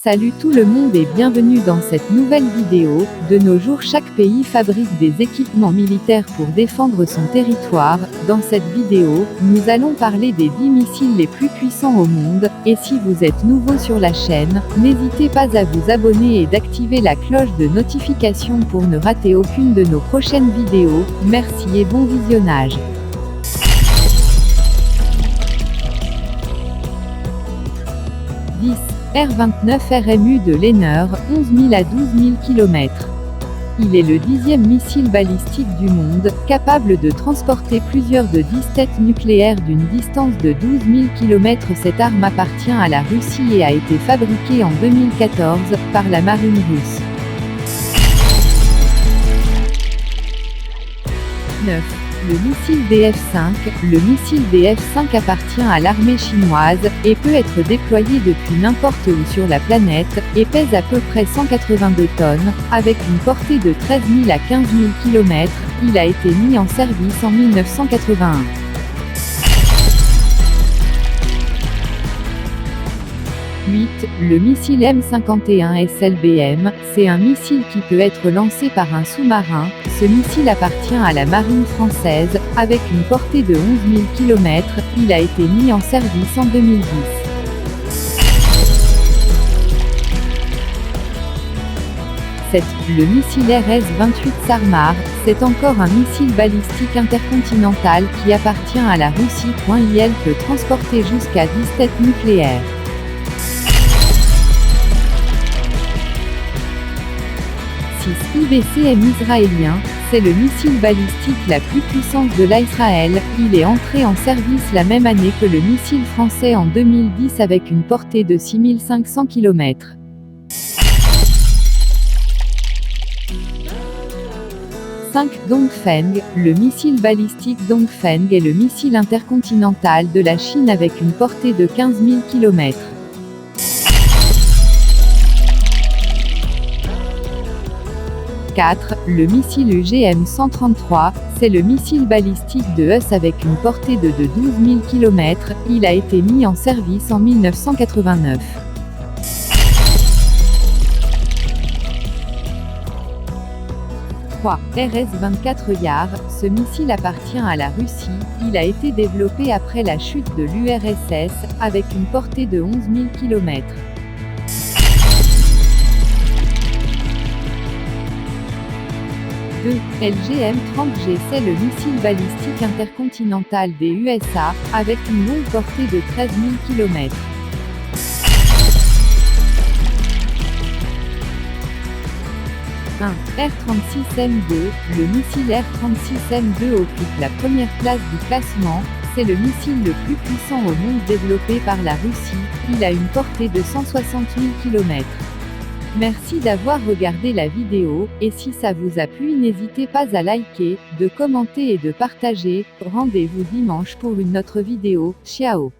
Salut tout le monde et bienvenue dans cette nouvelle vidéo. De nos jours, chaque pays fabrique des équipements militaires pour défendre son territoire. Dans cette vidéo, nous allons parler des 10 missiles les plus puissants au monde. Et si vous êtes nouveau sur la chaîne, n'hésitez pas à vous abonner et d'activer la cloche de notification pour ne rater aucune de nos prochaines vidéos. Merci et bon visionnage. 10. R-29 RMU de Lehner, 11 000 à 12 000 km. Il est le 10e missile balistique du monde, capable de transporter plusieurs de 10 têtes nucléaires d'une distance de 12 000 km. Cette arme appartient à la Russie et a été fabriquée en 2014 par la marine russe. 9. Le missile DF-5. Le missile DF-5 appartient à l'armée chinoise, et peut être déployé depuis n'importe où sur la planète, et pèse à peu près 182 tonnes, avec une portée de 13 000 à 15 000 km. Il a été mis en service en 1981. 8. Le missile M51 SLBM, c'est un missile qui peut être lancé par un sous-marin. Ce missile appartient à la marine française, avec une portée de 11 000 km, il a été mis en service en 2010. 7. Le missile RS-28 Sarmar, c'est encore un missile balistique intercontinental qui appartient à la Russie. Il peut transporter jusqu'à 10 têtes nucléaires. 6. IBCM israélien, c'est le missile balistique la plus puissante de l'Israël. Il est entré en service la même année que le missile français en 2010 avec une portée de 6 500 km. 5. Dongfeng, le missile balistique Dongfeng est le missile intercontinental de la Chine avec une portée de 15 000 km. 4. Le missile UGM-133, c'est le missile balistique de Hus avec une portée de 12 000 km, il a été mis en service en 1989. 3. RS-24 Yar, ce missile appartient à la Russie, il a été développé après la chute de l'URSS, avec une portée de 11 000 km. 2. LGM-30G, c'est le missile balistique intercontinental des USA, avec une longue portée de 13 000 km. 1. R-36M2, le missile R-36M2 occupe la première place du classement, c'est le missile le plus puissant au monde développé par la Russie, il a une portée de 160 000 km. Merci d'avoir regardé la vidéo, et si ça vous a plu n'hésitez pas à liker, de commenter et de partager. Rendez-vous dimanche pour une autre vidéo. Ciao.